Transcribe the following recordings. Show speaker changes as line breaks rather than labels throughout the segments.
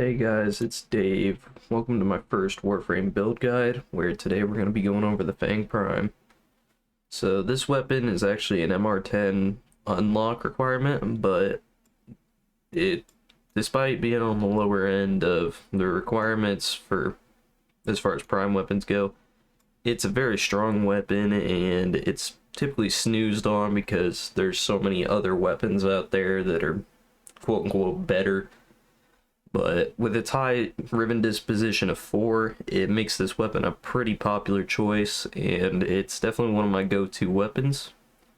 Hey guys, it's Dave. Welcome to my first Warframe build guide, where today we're going to be going over the Fang Prime. So this weapon is actually an MR10 unlock requirement, but it, despite being on the lower end of the requirements for as far as prime weapons go, it's a very strong weapon and it's typically snoozed on because there's so many other weapons out there that are quote-unquote better. But with its high ribbon disposition of 4, it makes this weapon a pretty popular choice, and it's definitely one of my go-to weapons.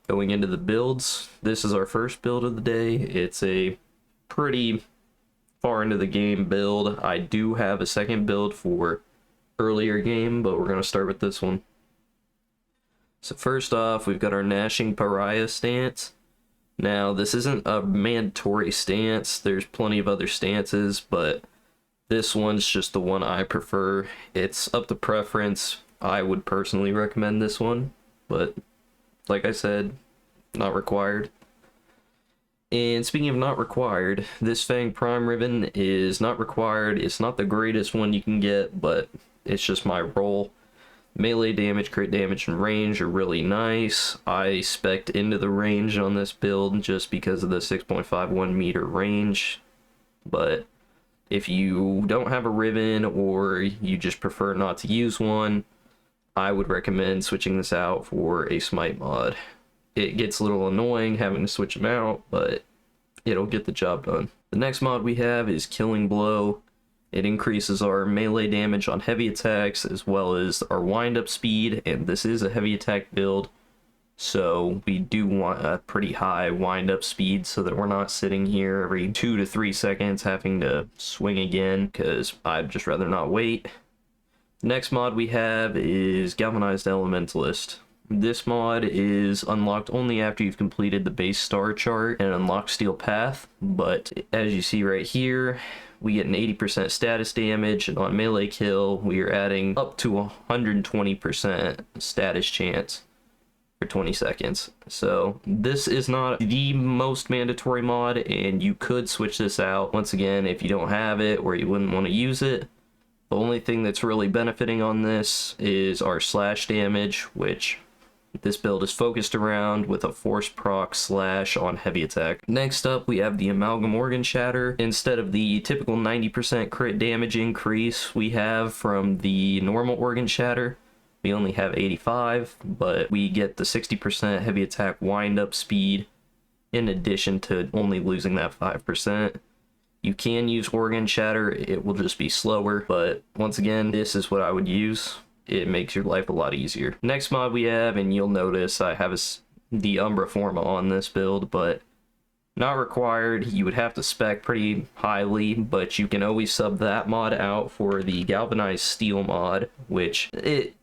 Going into the builds, this is our first build of the day. It's a pretty far into the game build. I do have a second build for earlier game, but we're going to start with this one. So first off, we've got our Gnashing Pariah stance. Now, this isn't a mandatory stance. There's plenty of other stances, but this one's just the one I prefer. It's up to preference. I would personally recommend this one, but like I said, not required. And speaking of not required, this Fang Prime ribbon is not required. It's not the greatest one you can get, but it's just my role. Melee damage, crit damage, and range are really nice. I spec'd into the range on this build just because of the 6.51 meter range. But if you don't have a ribbon or you just prefer not to use one, I would recommend switching this out for a smite mod. It gets a little annoying having to switch them out, but it'll get the job done. The next mod we have is Killing Blow. It increases our melee damage on heavy attacks as well as our wind-up speed, and this is a heavy attack build, so we do want a pretty high wind-up speed so that we're not sitting here every 2 to 3 seconds having to swing again, because I'd just rather not wait. Next mod we have is Galvanized Elementalist. This mod is unlocked only after you've completed the base star chart and unlocked Steel Path, but as you see right here, we get an 80% status damage, and on melee kill, we are adding up to 120% status chance for 20 seconds. So this is not the most mandatory mod, and you could switch this out once again if you don't have it or you wouldn't want to use it. The only thing that's really benefiting on this is our slash damage, which this build is focused around with a force proc slash on heavy attack. Next up, we have the Amalgam Organ Shatter. Instead of the typical 90% crit damage increase we have from the normal Organ Shatter, we only have 85, but we get the 60% heavy attack wind-up speed in addition to only losing that 5%. You can use Organ Shatter, it will just be slower, but once again, this is what I would use. It makes your life a lot easier. Next mod we have, and you'll notice I have the Umbra Forma on this build, but not required. You would have to spec pretty highly, but you can always sub that mod out for the Galvanized Steel mod, which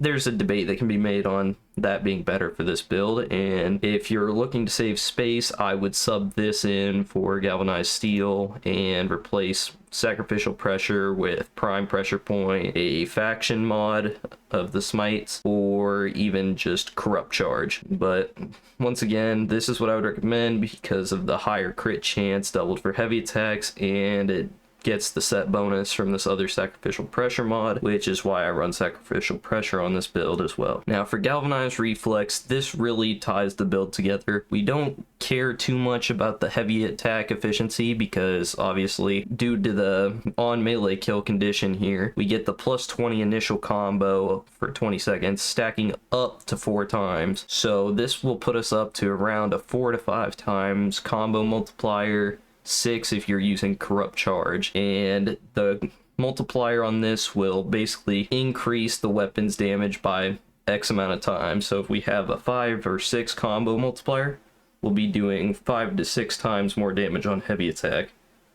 there's a debate that can be made on that being better for this build, and if you're looking to save space, I would sub this in for Galvanized Steel and replace Sacrificial Pressure with Prime Pressure Point, a faction mod of the smites, or even just Corrupt Charge. But once again, this is what I would recommend because of the higher crit chance doubled for heavy attacks, and it gets the set bonus from this other Sacrificial Pressure mod, which is why I run Sacrificial Pressure on this build as well. Now for Galvanized Reflex, this really ties the build together. We don't care too much about the heavy attack efficiency because obviously due to the on melee kill condition here, we get the plus 20 initial combo for 20 seconds stacking up to 4 times. So this will put us up to around a 4 to 5 times combo multiplier, 6 if you're using Corrupt Charge, and the multiplier on this will basically increase the weapon's damage by X amount of time. So if we have a 5 or 6 combo multiplier, we'll be doing 5 to 6 times more damage on heavy attack.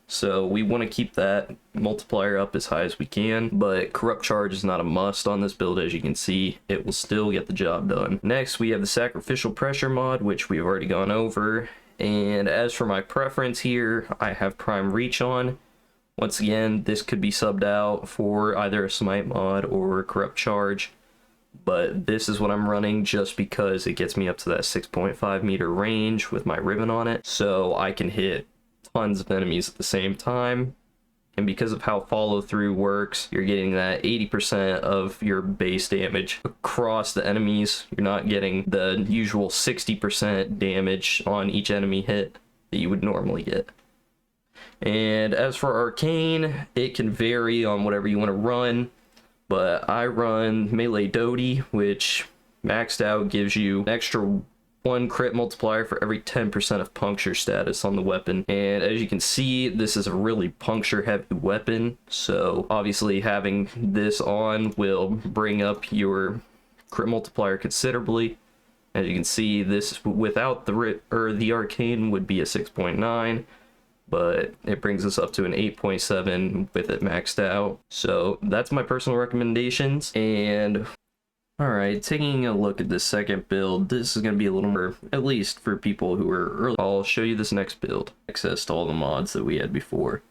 So we want to keep that multiplier up as high as we can, but Corrupt Charge is not a must on this build. As you can see, it will still get the job done. Next, we have the Sacrificial Pressure mod, which we've already gone over. And as for my preference here, I have Prime Reach on. Once again, this could be subbed out for either a Smite mod or Corrupt Charge, but this is what I'm running just because it gets me up to that 6.5 meter range with my ribbon on it, so I can hit tons of enemies at the same time And because of how follow through works, you're getting that 80% of your base damage across the enemies. You're not getting the usual 60% damage on each enemy hit that you would normally get. And as for arcane, it can vary on whatever you want to run, but I run melee Dodie, which maxed out gives you an extra 1 crit multiplier for every 10% of puncture status on the weapon. And as you can see, this is a really puncture heavy weapon, so obviously having this on will bring up your crit multiplier considerably. As you can see, this without the arcane would be a 6.9, but it brings us up to an 8.7 with it maxed out. So that's my personal recommendations. And alright, taking a look at this second build, this is going to be a little more, at least for people who are early. I'll show you this next build. Access to all the mods that we had before.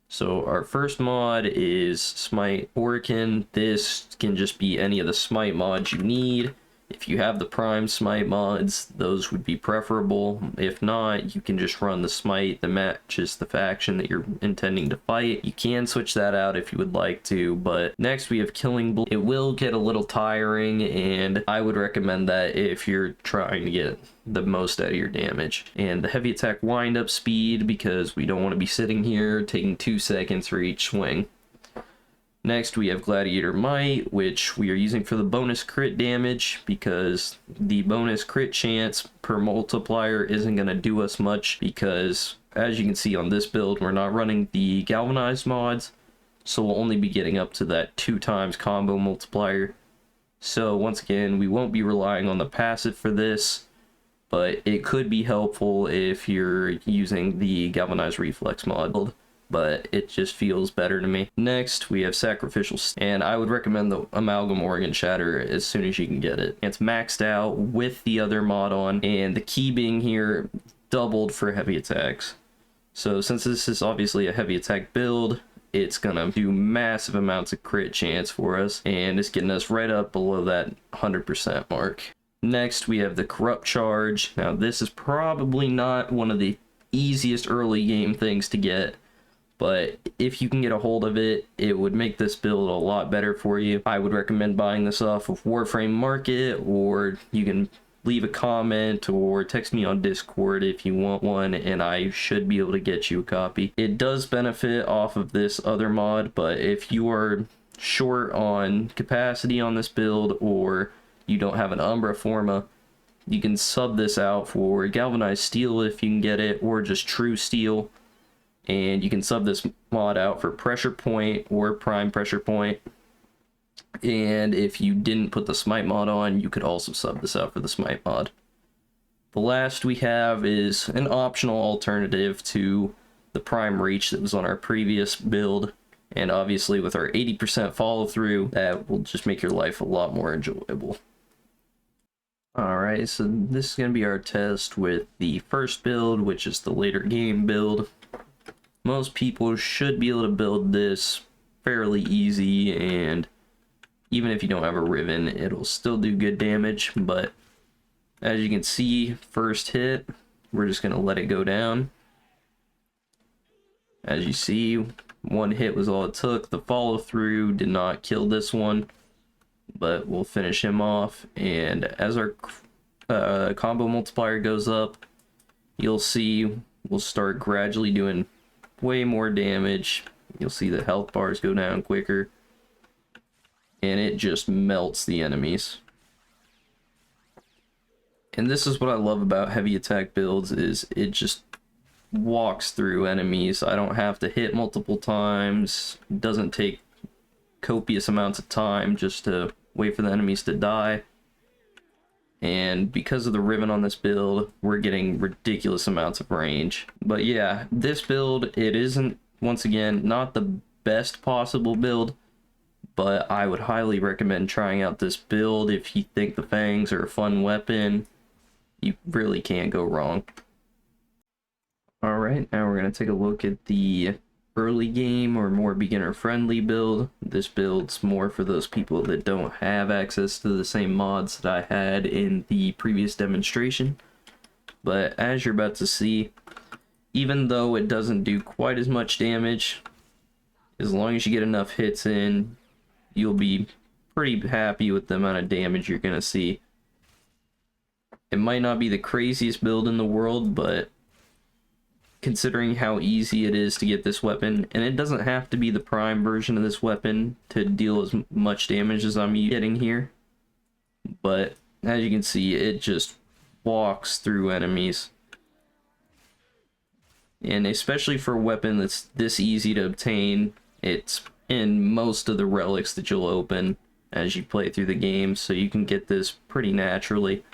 So our first mod is Smite Orkin. This can just be any of the Smite mods you need. If you have the Prime Smite mods, those would be preferable. If not, you can just run the Smite that matches the faction that you're intending to fight. You can switch that out if you would like to, but next we have Killing Blow. It will get a little tiring, and I would recommend that if you're trying to get the most out of your damage. And the heavy attack wind-up speed, because we don't want to be sitting here taking 2 seconds for each swing. Next, we have Gladiator Might, which we are using for the bonus crit damage, because the bonus crit chance per multiplier isn't going to do us much, because as you can see on this build, we're not running the galvanized mods, so we'll only be getting up to that 2 times combo multiplier. So once again, we won't be relying on the passive for this, but it could be helpful if you're using the galvanized reflex mod, but it just feels better to me. Next, we have Sacrificial, and I would recommend the Amalgam Organ Shatter as soon as you can get it. It's maxed out with the other mod on, and the key being here doubled for heavy attacks. So since this is obviously a heavy attack build, it's gonna do massive amounts of crit chance for us, and it's getting us right up below that 100% mark. Next, we have the Corrupt Charge. Now, this is probably not one of the easiest early game things to get, but if you can get a hold of it, it would make this build a lot better for you. I would recommend buying this off of Warframe Market, or you can leave a comment or text me on Discord if you want one, and I should be able to get you a copy. It does benefit off of this other mod, but if you are short on capacity on this build, or you don't have an Umbra Forma, you can sub this out for Galvanized Steel if you can get it, or just True Steel. And you can sub this mod out for Pressure Point or Prime Pressure Point. And if you didn't put the Smite mod on, you could also sub this out for the Smite mod. The last we have is an optional alternative to the Prime Reach that was on our previous build. And obviously with our 80% follow through, that will just make your life a lot more enjoyable. Alright, so this is going to be our test with the first build, which is the later game build. Most people should be able to build this fairly easy, and even if you don't have a Riven, it'll still do good damage. But as you can see, first hit, we're just going to let it go down. As you see, 1 hit was all it took. The follow through did not kill this one, but we'll finish him off. And as our combo multiplier goes up, you'll see we'll start gradually doing way more damage. You'll see the health bars go down quicker, and it just melts the enemies. And this is what I love about heavy attack builds, is it just walks through enemies. I don't have to hit multiple times. It doesn't take copious amounts of time just to wait for the enemies to die. And because of the Riven on this build, we're getting ridiculous amounts of range. But yeah, this build, it isn't, once again, not the best possible build, but I would highly recommend trying out this build if you think the Fangs are a fun weapon. You really can't go wrong. Alright, now we're going to take a look at the early game or more beginner friendly build. This build's more for those people that don't have access to the same mods that I had in the previous demonstration. But as you're about to see, even though it doesn't do quite as much damage, As long as you get enough hits in, you'll be pretty happy with the amount of damage you're gonna see. It might not be the craziest build in the world, but considering how easy it is to get this weapon, and it doesn't have to be the prime version of this weapon to deal as much damage as I'm getting here, but as you can see, it just walks through enemies. And especially for a weapon that's this easy to obtain, it's in most of the relics that you'll open as you play through the game, so you can get this pretty naturally.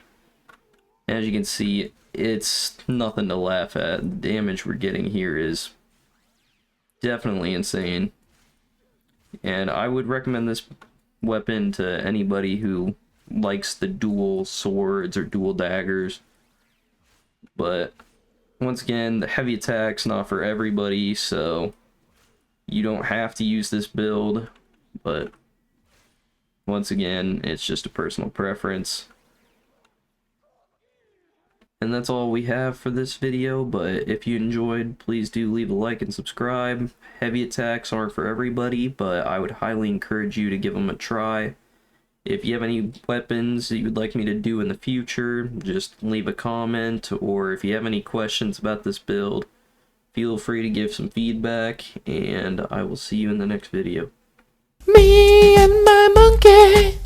As you can see, it's nothing to laugh at. The damage we're getting here is definitely insane. And I would recommend this weapon to anybody who likes the dual swords or dual daggers. But once again, the heavy attack's not for everybody, so you don't have to use this build. But once again, it's just a personal preference. And that's all we have for this video, but if you enjoyed, please do leave a like and subscribe. Heavy attacks aren't for everybody, but I would highly encourage you to give them a try. If you have any weapons that you would like me to do in the future, just leave a comment, or if you have any questions about this build, feel free to give some feedback, and I will see you in the next video.
Me and my monkey.